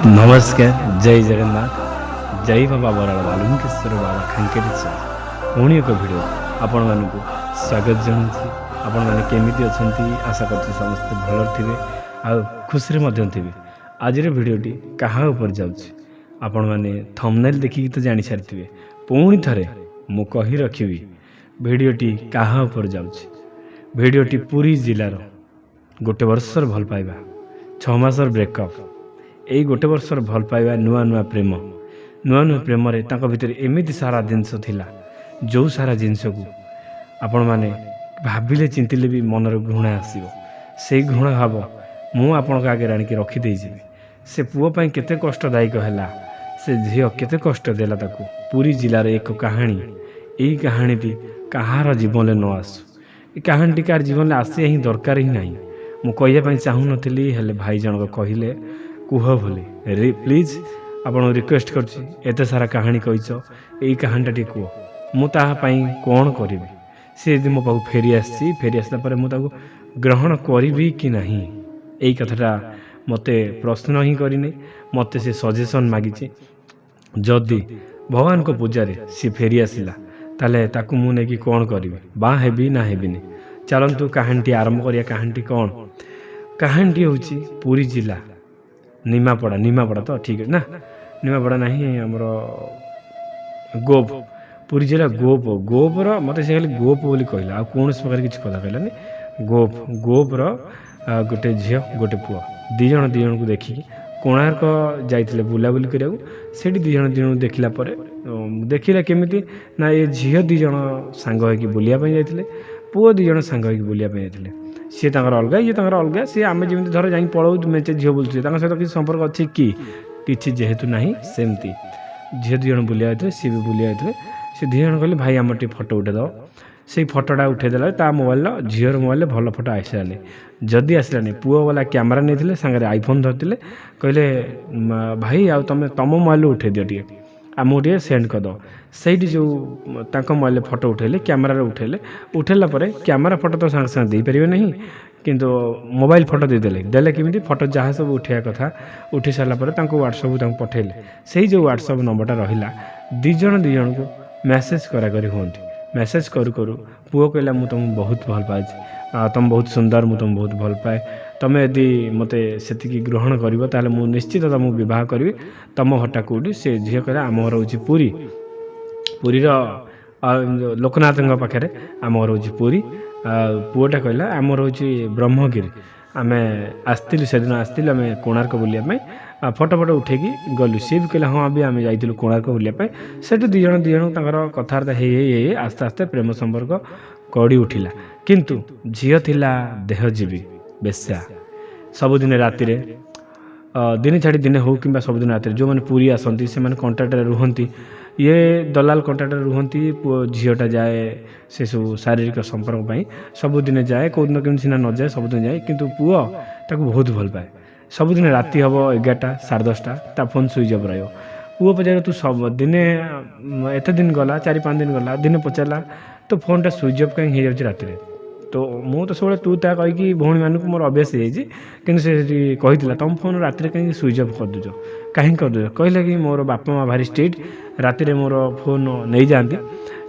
नमस्कार जय जगन्नाथ जय बाबा बराड़ बालुकेश्वर बाबा खांकेश्वर पुणी एक भिड आपण मानक स्वागत जनाऊँ आपण मैंने केमी अच्छा आशा कर समस्ते भल थे आ खुशी थे आज भिडटी क्या जाऊँगी आपण मैंने थंबनेल देखिकी तो जानी सारी पुणी थे मु कही रखी भिडटी क्या जाऊँगी भिडटी पुरी जिलार गोटे वर्षर भल पाइबा 6 मासर ब्रेकअप यही गोटे वर्षर भल पाइबा नुआ नुआ प्रेम रे तांको भितर एमिति सारा जिनस थिला जो सारा जिनस को आपण माने भाबिले चिंतिले भी मनर घृणा आसीबो से घृणा भाव मु आपण आगे आनिक रखी देछि से पुओ पई केते कष्टदायक हैला से झियो केते कष्ट देला ताकू पूरी जिलार एक कहानी यही कहानीटी कहार जीवन न आसू ये कहानीटी कार जीवन आसे ही दरकार ही नहीं मु कहया चाहू नथिली हेले भाई जनक कहिले कुह बोले प्लीज आपन रिक्वेस्ट करछि एते सारा कहानी कहिछ एई कहानीटा टी कुह मु ताहा कौन करी सी यदि मो पाक फेरी आसला पर मु ताको ग्रहण करी कि नहीं एई कथाटा मते प्रश्न ही करिने मते से सजेशन मागिछि जदि भगवान को पूजा सी फेरी आसला ताले ताकू मु नै कि कौन करी बा हेबी ना हेबिनी चलंतु कहानीटी आरंभ करिया कहानीटी कौन कहानीटी होछि पूरी जिला निमापड़ा तो ठीक है ना निमापड़ा नहीं आमर गोप पूरी जिला गोपर मत से खाली गोप बोली कहला आ कौन प्रकार किसी कथा कहलानी गोपर गोटे झील गोटे पुआ दी जन को देखिकी कोणार्क जाइए बुलाबुली करा से दी जन देखला देखला केमी ना ये झील दी जन सांग होगी बुलापी जाते पुओ दी जन सांग होगी बुलापी जाते सी अलग ये अलग सी आम जमी धर जा पलाऊ मेचे झील बुलूचे सहित किसी संपर्क अच्छी कि जेहेतु ना सेमती झील दी जन बुलिया जाते सी भी बुलिया जाते सी दी जन कहले भाई आम टे फटो उठेद से फटोटा उठेदेला ता मोबाइल झीर मोबाइल भल फटो आसलानी जदि आसलानी पुओ वाला कैमेरा नहीं सांगे आईफोन धरते कहले भाई आ तुम तुम मोबाइल उठे दियो टे आमको टे सेंड करद से जो मोबाइल फटो उठेले कैमेरा उठेला कैमेरा फटो तो सांगे सांगे देपारे नहीं किंतु मोबाइल फटो देदेले केमी फटो जहाँ सब उठा कथा उठी सारापर व्हाट्सअप पठेले से जो व्हाट्सअप नंबरटा रहा दिज को मेसेज कराकरी हूँ मेसेज करू करू पुओ कहला मु तुम बहुत भल पाए तुम बहुत सुंदर मु तुम बहुत भल पाए तुम यदि मते सेतिकी ग्रहण करिवो ताले मु निश्चित तुम विवाह करी तुम हटा कौटी से झील कहला आम घर हूँ पुरी लोकनाथ पाखे आम घर हूँ पुरी पुओटा कहला आम घर हूँ ब्रह्मगिरी आम आसलु से दिन आसलु आम कोणार्क बुलापी फटो फटो उठेकी गलु सी भी कहला हाँ भी आम जाइलु कोणार्क बुलापी से दी जन कथबार्ता हे आस्ते आस्ते प्रेम संपर्क गढ़ी उठिला किंतु झील थिला देहजीवी बेश्या सबुदिन राति दिन छाड़ी दिन हो कि सबुदिन राति जो मैंने पूरी आसती से कंट्राक्ट रुहति ये दलाल कंट्राक्ट रुहति झीलटा जाए से सब शारीरिक संपर्क सबुदिन जाए कौ दिन केमी सीना न जाए सबुदिन जाए किंतु पुओ ताको बहुत भल पाए सबुदिन राति हम 11टा 10:30 ता फोन स्विच अफ रहा पुओ पचार तू सब दिने एत दिन गला 4-5 दिन गला दिने पचारा तो फोनटा स्विच अफ कहीं हो जाए तो मु तो सब तू ता कहीकि भौणी मानक मोर अभ्यास कि से कही तुम फोन रात कहीं स्विच अफ कर दूच कहीं कर दूच कहला कि मोर बापा माँ भारी स्ट्रिक्ट रात मोर फोन नहीं जाती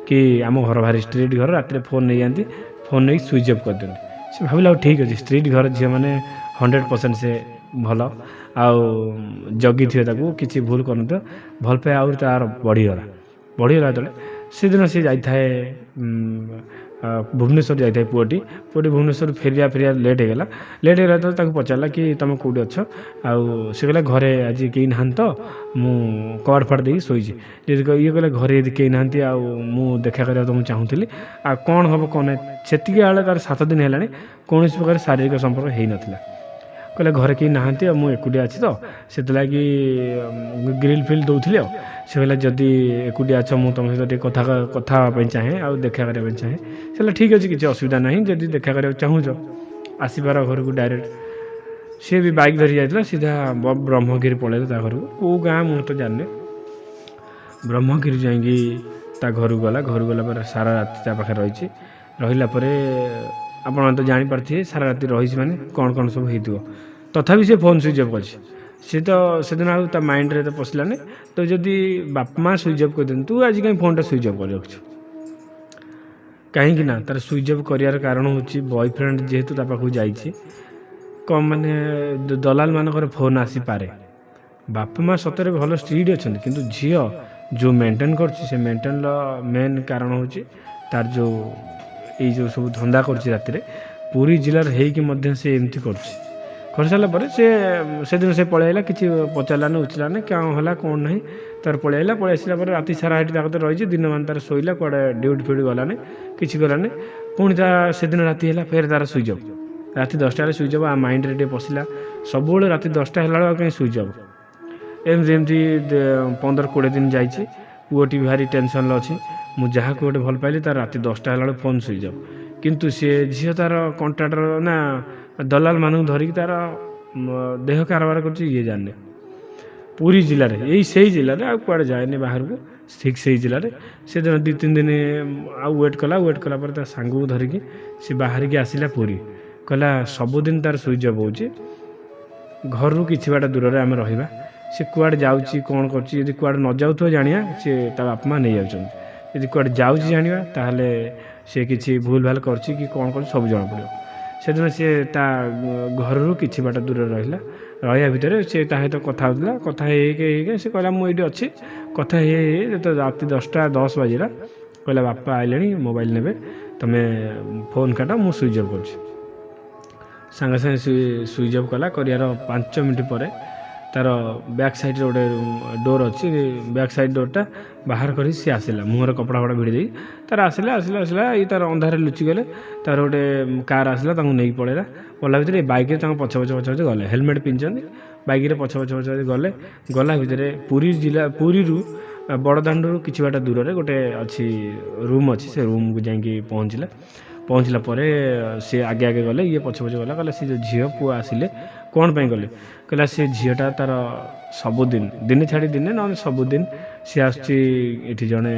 कि आम घर भारी स्ट्रिक्ट घर रात फोन नहीं जाती फोन नहीं स्विच अफ कर दिखती से भाविला ठीक अच्छे स्ट्रिक्ट घर झील मैंने 100% से भल आउ जगी थे किसी भूल कर भल पाए आउ तार बढ़ीगला जो से दिन सी जाए भुवनेश्वर जाए पुओटी भुवनेश्वर फेरिया लेट होगा तो पचारा कि तुम कौटी अच्छ आउ से कहला घरे आज कहीं ना तो मु कबाड़ फाड़ दे शोची ये कहले घरे यदि कहीं ना आउ देखा करा तो मुझे चाहूली आ कौन हम कौन से तार 7 दिन है कौन प्रकार शारीरिक संपर्क हो नाला कहले घरे कहीं ना मुझे एकुटिया अच्छी तो से लगी ग्रिल फिल दौली से कहला जदि एकुटिया अच्छ मुझ तुम सहित कथा चाहे आ देखा करने चाहे से ठीक अच्छे किसी असुविधा ना जदि देखा करा चाहूच आसपार घर को डायरेक्ट सी भी बाइक धरी जाता सीधा ब्रह्मगिरी पलैला घर को कौ गाँ मुझे तो जाने ब्रह्मगिरी जा घर गला सारा रात पाखे रही आप तो जापारे सारा राति रही मैंने कौन कौन सब हो तथापि से फोन स्विच अफ कर ସେ ତ ସେଦିନ ଆଉ ତା ମାଇଣ୍ଡରେ ତ ପଶିଲାନି। ତ ଯଦି ବାପା ମା ସୁଇଚ୍ ଅଫ୍ କରିଦିଅନ୍ତି, ତୁ ଆଜି କାହିଁ ଫୋନ୍ଟା ସୁଇଚ୍ ଅଫ୍ କରି ରଖିଛୁ? କାହିଁକି ନା ତାର ସୁଇଚ୍ ଅଫ୍ କରିବାର କାରଣ ହେଉଛି ବୟଫ୍ରେଣ୍ଡ ଯେହେତୁ ତା ପାଖକୁ ଯାଇଛି, କମ୍ ମାନେ ଦଲାଲ ମାନଙ୍କର ଫୋନ୍ ଆସିପାରେ। ବାପା ମା ସତରେ ଭଲ ଷ୍ଟ୍ରିକ୍ଟ ଅଛନ୍ତି, କିନ୍ତୁ ଝିଅ ଯେଉଁ ମେଣ୍ଟେନ୍ କରୁଛି ସେ ମେଣ୍ଟେନ୍ର ମେନ୍ କାରଣ ହେଉଛି ତାର ଯେଉଁ ଏଇ ଯେଉଁ ସବୁ ଧନ୍ଦା କରୁଛି ରାତିରେ। ପୁରୀ ଜିଲ୍ଲାର ହେଇକି ମଧ୍ୟ ସେ ଏମିତି କରୁଛି। କରିସାରିଲା ପରେ ସେଦିନ ସେ ପଳେଇ ଆଇଲା, କିଛି ପଚାରିଲାନି ଉଚିଲାନି କ'ଣ ହେଲା କ'ଣ ନାହିଁ, ତାର ପଳେଇ ଆସିଲା ପରେ ରାତି ସାରା ହେଠି ତା କତିରେ ରହିଛି। ଦିନମାନ ତାର ଶୋଇଲା, କୁଆଡ଼େ ଡ୍ୟୁଟି ଫ୍ୟୁଟି ଗଲାନି, କିଛି ଗଲାନି। ପୁଣି ସେଦିନ ରାତି ହେଲା, ଫେର ତାର ସୁଇଚ୍ ଅଫ୍। ରାତି 10ଟାରେ ସୁଇଚ୍ ଅଫ୍। ମାଇଣ୍ଡରେ ଟିକେ ପଶିଲା, ସବୁବେଳେ ରାତି 10ଟା ହେଲା ବେଳକୁ କାହିଁ ସୁଇଚ୍ ଅଫ୍। ଏମିତି 15-20 ଦିନ ଯାଇଛି। ପୁଅଟି ଭାରି ଟେନସନ୍ରେ ଅଛି। ମୁଁ ଯାହାକୁ ଗୋଟେ ଭଲ ପାଇଲି, ତାର ରାତି 10ଟା ହେଲା ବେଳକୁ ଫୋନ୍ ସୁଇଚ୍ ଅଫ୍। କିନ୍ତୁ ସେ ଝିଅ ତାର କଣ୍ଟ୍ରାକ୍ଟର ନା ଦଲାଲ ମାନଙ୍କୁ ଧରିକି ତାର ଦେହ କାରବାର କରୁଛି, ଇଏ ଜାଣିନି। ପୁରୀ ଜିଲ୍ଲାରେ, ସେଇ ଜିଲ୍ଲାରେ, ଆଉ କୁଆଡ଼େ ଯାଏନି ବାହାରକୁ, ଠିକ୍ ସେଇ ଜିଲ୍ଲାରେ। ସେଦିନ 2-3 ଦିନ ଆଉ ୱେଟ୍ କଲା ପରେ ତା ସାଙ୍ଗକୁ ଧରିକି ସେ ବାହାରିକି ଆସିଲା ପୁରୀ। କହିଲା ସବୁଦିନ ତାର ସୁଇଚ୍ ଅଫ୍ ହେଉଛି, ଘରରୁ କିଛି ବାଟ ଦୂରରେ ଆମେ ରହିବା। ସେ କୁଆଡ଼େ ଯାଉଛି କ'ଣ କରୁଛି, ଯଦି କୁଆଡ଼େ ନ ଯାଉଥିବ ଜାଣିବା, ସେ ତା ବାପା ମା ନେଇଯାଉଛନ୍ତି। ଯଦି କୁଆଡ଼େ ଯାଉଛି ଜାଣିବା, ତାହେଲେ ସେ କିଛି ଭୁଲ ଭାଲ କରୁଛି କି କ'ଣ କରୁଛି ସବୁ ଜଣାପଡ଼ିବ। ସେଦିନ ସେ ତା ଘରରୁ କିଛି ବାଟ ଦୂରରେ ରହିବା ଭିତରେ ସେ ତା ସହିତ କଥା ହେଉଥିଲା। କଥା ହେଇକି ସେ କହିଲା ମୁଁ ଏଇଠି ଅଛି। କଥା ହେଇ ଯେତେବେଳେ ରାତି 10:10 ବାଜିଲା, କହିଲା ବାପା ଆଇଲେଣି, ମୋବାଇଲ୍ ନେବେ, ତୁମେ ଫୋନ୍ କାଟ, ମୁଁ ସୁଇଚ୍ ଅଫ୍ କରୁଛି। ସାଙ୍ଗେ ସାଙ୍ଗେ ସୁଇଚ୍ ଅଫ୍ କରିବାର 5 ମିନିଟ୍ ପରେ ତାର ବ୍ୟାକ୍ ସାଇଡ଼୍ରେ ଗୋଟେ ଡୋର୍ ଅଛି, ବ୍ୟାକ୍ ସାଇଡ଼୍ ଡୋର୍ଟା ବାହାର କରି ସିଏ ଆସିଲା, ମୁହଁରେ କପଡ଼ା ଭିଡ଼ି ଦେଇ ତାର ଆସିଲା। ଏଇ ତାର ଅନ୍ଧାରରେ ଲୁଚିଗଲେ। ତାର ଗୋଟେ କାର୍ ଆସିଲା, ତାଙ୍କୁ ନେଇକି ପଳେଇଲା। ଗଲା ଭିତରେ ବାଇକ୍ରେ ତାଙ୍କ ପଛ ଗଲେ, ହେଲମେଟ୍ ପିନ୍ଧିଛନ୍ତି, ବାଇକ୍ରେ ପଛ ଗଲା ଭିତରେ ପୁରୀରୁ ବଡ଼ଦାଣ୍ଡରୁ କିଛି ବାଟ ଦୂରରେ ଗୋଟେ ଅଛି ରୁମ୍ ଅଛି। ସେ ରୁମ୍କୁ ଯାଇକି ପହଞ୍ଚିଲା ପରେ ସେ ଆଗେ ଗଲେ, ଇଏ ପଛ ଗଲା। କହିଲା ସେ ଯେଉଁ ଝିଅ ପୁଅ ଆସିଲେ କ'ଣ ପାଇଁ ଗଲେ? କହିଲା ସେ ଝିଅଟା ତାର ସବୁଦିନ, ଦିନେ ଛାଡ଼ି ଦିନେ, ନହେଲେ ସବୁଦିନ ସିଏ ଆସୁଛି ଏଠି। ଜଣେ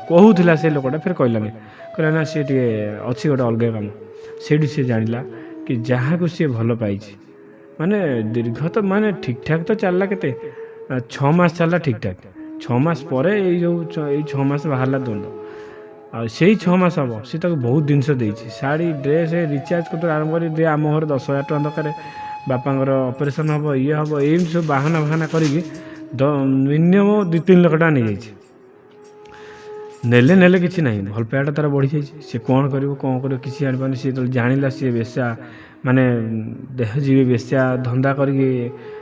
କହୁଥିଲା ସେ ଲୋକଟା, ଫେର କହିଲାନି। କହିଲା ନା ସିଏ ଟିକେ ଅଛି ଗୋଟେ ଅଲଗା କାମ। ସେଇଠୁ ସିଏ ଜାଣିଲା କି ଯାହାକୁ ସିଏ ଭଲ ପାଇଛି, ମାନେ ଦୀର୍ଘ ତ ମାନେ ଠିକ୍ଠାକ୍ ତ ଚାଲିଲା, କେତେ 6 ମାସ ଚାଲିଲା ଠିକ୍ଠାକ୍। 6 ମାସ ପରେ ଏଇ 6 ମାସ ବାହାରିଲା ଦଣ୍ଡ। ଆଉ ସେଇ 6 ମାସ ହେବ ସେ ତାକୁ ବହୁତ ଜିନିଷ ଦେଇଛି, ଶାଢ଼ୀ, ଡ୍ରେସ୍, ରିଚାର୍ଜ କତରୁ ଆରମ୍ଭ କରି ଦେ, ଆମ ଘରେ 10,000 ଟଙ୍କା ଦରକାର, ବାପାଙ୍କର ଅପରେସନ୍ ହେବ, ଇଏ ହେବ, ଏମିତି ସବୁ ବାହାନା କରିକି ମିନିମମ୍ 2-3 ଲକ୍ଷ ଟଙ୍କା ନେଇଯାଇଛି। ନେଲେ କିଛି ନାହିଁ, ଭଲ ପାଇବାଟା ତାର ବଢ଼ିଯାଇଛି। ସେ କ'ଣ କରିବ କିଛି ଜାଣିପାରୁନି। ସିଏ ଯେତେବେଳେ ଜାଣିଲା ସିଏ ବେଶ୍ୟା, ମାନେ ଦେହଜୀବୀ ବେଶ୍ୟା ଧନ୍ଦା କରିକି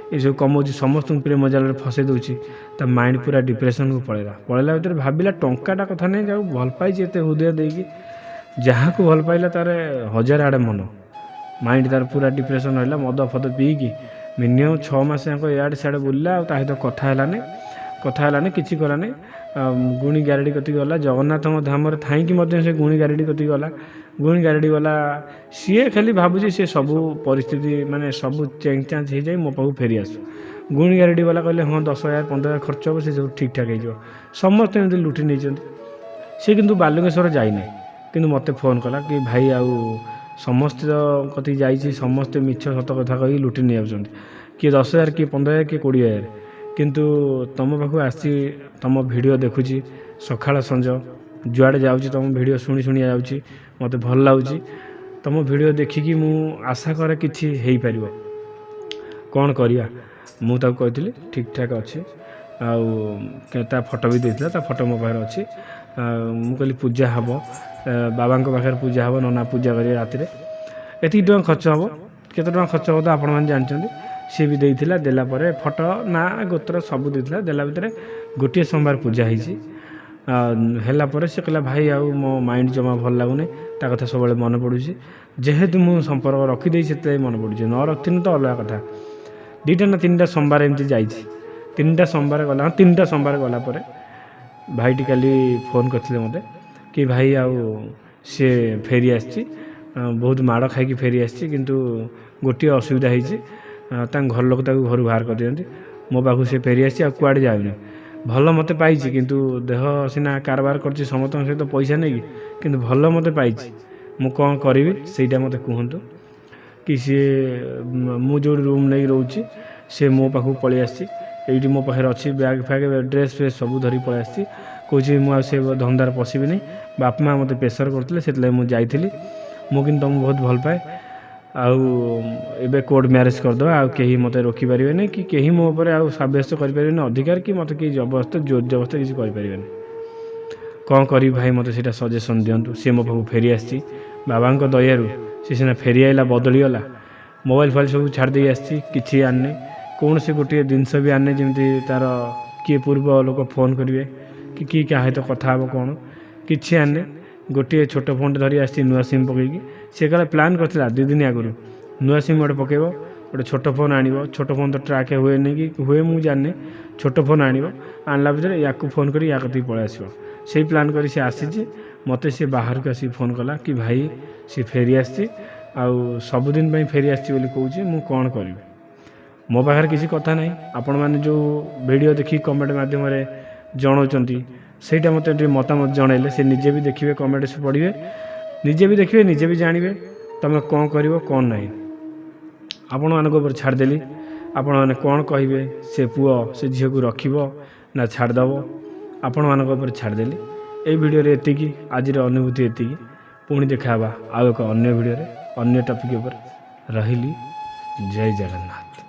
ଏସବୁ କମାଉଛି, ସମସ୍ତଙ୍କୁ ପ୍ରେମ ଜାଲରେ ଫସେଇ ଦେଉଛି। ତା ମାଇଣ୍ଡ ପୁରା ଡିପ୍ରେସନ୍କୁ ପଳେଇଲା ଭିତରେ ଭାବିଲା ଟଙ୍କାଟା କଥା ନାହିଁ, ଯାହାକୁ ଭଲ ପାଇଛି ଏତେ ହୃଦୟ ଦେଇକି, ଯାହାକୁ ଭଲ ପାଇଲା ତାର 1000 ଆଡ଼େ ମନ। ମାଇଣ୍ଡ ତାର ପୁରା ଡିପ୍ରେସନ୍ ରହିଲା। ମଦ ଫଦ ପିଇକି ମିନିମମ୍ 6 ମାସ ଯାକ ଇଆଡ଼େ ସିଆଡ଼େ ବୁଲିଲା। ଆଉ ତା ସହିତ କଥା ହେଲାନି, କିଛି କଲାନି। ଗୁଣି ଗାରେଡ଼ି କତିକି ଗଲା, ଜଗନ୍ନାଥଙ୍କ ଧାମରେ ଥାଇକି ମଧ୍ୟ ସେ ଗୁଣି ଗାରେଡ଼ି କତିକି ଗଲା। ସିଏ ଖାଲି ଭାବୁଛି ସେ ସବୁ ପରିସ୍ଥିତି, ମାନେ ସବୁ ଚେଞ୍ଜ ହେଇଯାଇ ମୋ ପାଖକୁ ଫେରି ଆସୁ। ଗୁଣି ଗାରେଡ଼ି ବାଲା କହିଲେ ହଁ 10,000 15,000 ଖର୍ଚ୍ଚ ହେବ, ସେ ସବୁ ଠିକ୍ଠାକ୍ ହେଇଯିବ। ସମସ୍ତେ ଏମିତି ଲୁଟି ନେଇଛନ୍ତି। ସେ କିନ୍ତୁ ବାଲୁଙ୍ଗେଶ୍ୱର ଯାଇନାହିଁ, କିନ୍ତୁ ମୋତେ ଫୋନ୍ କଲା କି ଭାଇ ଆଉ ସମସ୍ତେ କତିକି ଯାଇଛି, ସମସ୍ତେ ମିଛ ସତ କଥା କହିକି ଲୁଟି ନେଇଯାଉଛନ୍ତି, କିଏ 10,000, କିଏ 15,000, କିଏ 20,000। କିନ୍ତୁ ତୁମ ପାଖକୁ ଆସିଛି, ତୁମ ଭିଡ଼ିଓ ଦେଖୁଛି ସକାଳ ସଞ୍ଜ, ଯୁଆଡ଼େ ଯାଉଛି ତୁମ ଭିଡ଼ିଓ ଶୁଣି ଯାଉଛି, ମୋତେ ଭଲ ଲାଗୁଛି। ତୁମ ଭିଡ଼ିଓ ଦେଖିକି ମୁଁ ଆଶା କରେ କିଛି ହେଇପାରିବ, କ'ଣ କରିବା। ମୁଁ ତାକୁ କହିଥିଲି ଠିକ୍ଠାକ୍ ଅଛି। ଆଉ ତା ଫଟୋ ବି ଦେଇଥିଲା, ତା ଫଟୋ ମୋ ପାଖରେ ଅଛି। ମୁଁ କହିଲି ପୂଜା ହେବ, ବାବାଙ୍କ ପାଖରେ ପୂଜା ହେବ, ନନା ପୂଜା କରିବେ ରାତିରେ, ଏତିକି ଟଙ୍କା ଖର୍ଚ୍ଚ ହେବ। କେତେ ଟଙ୍କା ଖର୍ଚ୍ଚ ହେବ ତ ଆପଣମାନେ ଜାଣିଛନ୍ତି। ସିଏ ବି ଦେଇଥିଲା, ଦେଲା ପରେ ଫଟୋ, ନା, ଗୋତ୍ର ସବୁ ଦେଇଥିଲା। ଦେଲା ଭିତରେ ଗୋଟିଏ ସୋମବାର ପୂଜା ହେଇଛି। ହେଲା ପରେ ସେ କହିଲା ଭାଇ ଆଉ ମୋ ମାଇଣ୍ଡ ଜମା ଭଲ ଲାଗୁନି, ତା କଥା ସବୁବେଳେ ମନେ ପଡ଼ୁଛି। ଯେହେତୁ ମୁଁ ସମ୍ପର୍କ ରଖିଦେଇ ସେଥିପାଇଁ ମନେ ପଡ଼ୁଛି, ନ ରଖିଥିଲି ତ ଅଲଗା କଥା। 2ଟା ନା 3ଟା ସୋମବାର ଏମିତି ଯାଇଛି। 3ଟା ସୋମବାର ଗଲା ପରେ ଭାଇଟି କାଲି ଫୋନ୍ କରିଥିଲେ ମୋତେ କି ଭାଇ ଆଉ ସିଏ ଫେରି ଆସିଛି, ବହୁତ ମାଡ଼ ଖାଇକି ଫେରି ଆସିଛି, କିନ୍ତୁ ଗୋଟିଏ ଅସୁବିଧା ହେଇଛି, ତାଙ୍କ ଘର ଲୋକ ତାକୁ ଘରୁ ବାହାର କରିଦିଅନ୍ତି। ମୋ ପାଖକୁ ସେ ଫେରି ଆସିଛି, ଆଉ କୁଆଡ଼େ ଯାଉନି। ଭଲ ମୋତେ ପାଇଛି, କିନ୍ତୁ ଦେହ ସିନା କାରବାର କରୁଛି ସମସ୍ତଙ୍କ ସହିତ ପଇସା ନେଇକି, କିନ୍ତୁ ଭଲ ମୋତେ ପାଇଛି। ମୁଁ କ'ଣ କରିବି ସେଇଟା ମୋତେ କୁହନ୍ତୁ। କି ସିଏ ମୁଁ ଯେଉଁଠି ରୁମ୍ ନେଇକି ରହୁଛି ସେ ମୋ ପାଖକୁ ପଳେଇ ଆସିଛି। ଏଇଠି ମୋ ପାଖରେ ଅଛି ବ୍ୟାଗ୍ ଫ୍ୟାଗ୍ ଡ୍ରେସ୍ ଫ୍ରେସ୍ ସବୁ ଧରି ପଳେଇ ଆସିଛି। କହୁଛି ମୁଁ ଆଉ ସେ ଧନ୍ଦାରେ ପଶିବିନି, ବାପା ମାଆ ମୋତେ ପ୍ରେସର୍ କରୁଥିଲେ ସେଥିଲାଗି ମୁଁ ଯାଇଥିଲି। ମୁଁ କିନ୍ତୁ ତୁମକୁ ବହୁତ ଭଲ ପାଏ, ଆଉ ଏବେ କୋର୍ଟ ମ୍ୟାରେଜ୍ କରିଦେବା, ଆଉ କେହି ମୋତେ ରୋକିପାରିବେନି କି କେହି ମୋ ଉପରେ ଆଉ ସାବ୍ୟସ୍ତ କରିପାରିବେନି ଅଧିକାର, କି ମୋତେ କେହି ଜବରଦସ୍ତ ଜୋର ଜବରଦସ୍ତ କିଛି କରିପାରିବେନି। କ'ଣ କରିବି ଭାଇ, ମୋତେ ସେଇଟା ସଜେସନ୍ ଦିଅନ୍ତୁ। ସେ ମୋ ପାଖକୁ ଫେରି ଆସିଛି ବାବାଙ୍କ ଦୟାରୁ। ସେ ସିନା ଫେରି ଆସିଲା, ବଦଳିଗଲା, ମୋବାଇଲ୍ ଫୋବାଇଲ୍ ସବୁ ଛାଡ଼ି ଦେଇ ଆସିଛି, କିଛି ଆଣିନି, କୌଣସି ଗୋଟିଏ ଜିନିଷ ବି ଆଣିନି ଯେମିତି ତା'ର କିଏ ପୂର୍ବ ଲୋକ ଫୋନ୍ କରିବେ କି କିଏ କାହା ସହିତ କଥା ହେବ କ'ଣ, କିଛି ଆଣିନି। ଗୋଟିଏ ଛୋଟ ଫୋନ୍ଟେ ଧରି ଆସିଛି ନୂଆ ସିମ୍ ପକାଇକି। ସେ କାଳେ ପ୍ଲାନ୍ କରିଥିଲା 2 ଦିନ ଆଗରୁ ନୂଆ ସିମ୍ ଗୋଟେ ପକାଇବ, ଗୋଟେ ଛୋଟ ଫୋନ୍ ଆଣିବ। ଛୋଟ ଫୋନ୍ ତ ଟ୍ରାକ୍ ହୁଏନି କି ହୁଏ ମୁଁ ଜାଣିନି, ଛୋଟ ଫୋନ୍ ଆଣିବ, ଆଣିଲା ଭିତରେ ୟାକୁ ଫୋନ୍ କରି ୟା କତିକି ପଳେଇ ଆସିବ। ସେଇ ପ୍ଲାନ୍ କରି ସେ ଆସିଛି। ମୋତେ ସେ ବାହାରକୁ ଆସିକି ଫୋନ୍ କଲା କି ଭାଇ ସେ ଫେରି ଆସିଛି, ଆଉ ସବୁଦିନ ପାଇଁ ଫେରି ଆସିଛି ବୋଲି କହୁଛି, ମୁଁ କ'ଣ କରିବି? ମୋ ପାଖରେ କିଛି କଥା ନାହିଁ। ଆପଣମାନେ ଯେଉଁ ଭିଡ଼ିଓ ଦେଖିକି କମେଣ୍ଟ ମାଧ୍ୟମରେ ଜଣାଉଛନ୍ତି ସେଇଟା ମୋତେ ଟିକେ ମତାମତ ଜଣାଇଲେ ସେ ନିଜେ ବି ଦେଖିବେ, କମେଣ୍ଟ ପଢ଼ିବେ, ନିଜେ ବି ଦେଖିବେ, ନିଜେ ବି ଜାଣିବେ ତୁମେ କ'ଣ କରିବ କ'ଣ ନାହିଁ। ଆପଣମାନଙ୍କ ଉପରେ ଛାଡ଼ିଦେଲି, ଆପଣମାନେ କ'ଣ କହିବେ? ସେ ପୁଅ ସେ ଝିଅକୁ ରଖିବ ନା ଛାଡ଼ିଦେବ? ଆପଣମାନଙ୍କ ଉପରେ ଛାଡ଼ିଦେଲି। ଏଇ ଭିଡ଼ିଓରେ ଏତିକି, ଆଜିର ଅନୁଭୂତି ଏତିକି। ପୁଣି ଦେଖା ହେବା ଆଉ ଏକ ଅନ୍ୟ ଭିଡ଼ିଓରେ ଅନ୍ୟ ଟପିକ୍ ଉପରେ। ରହିଲି, ଜୟ ଜଗନ୍ନାଥ।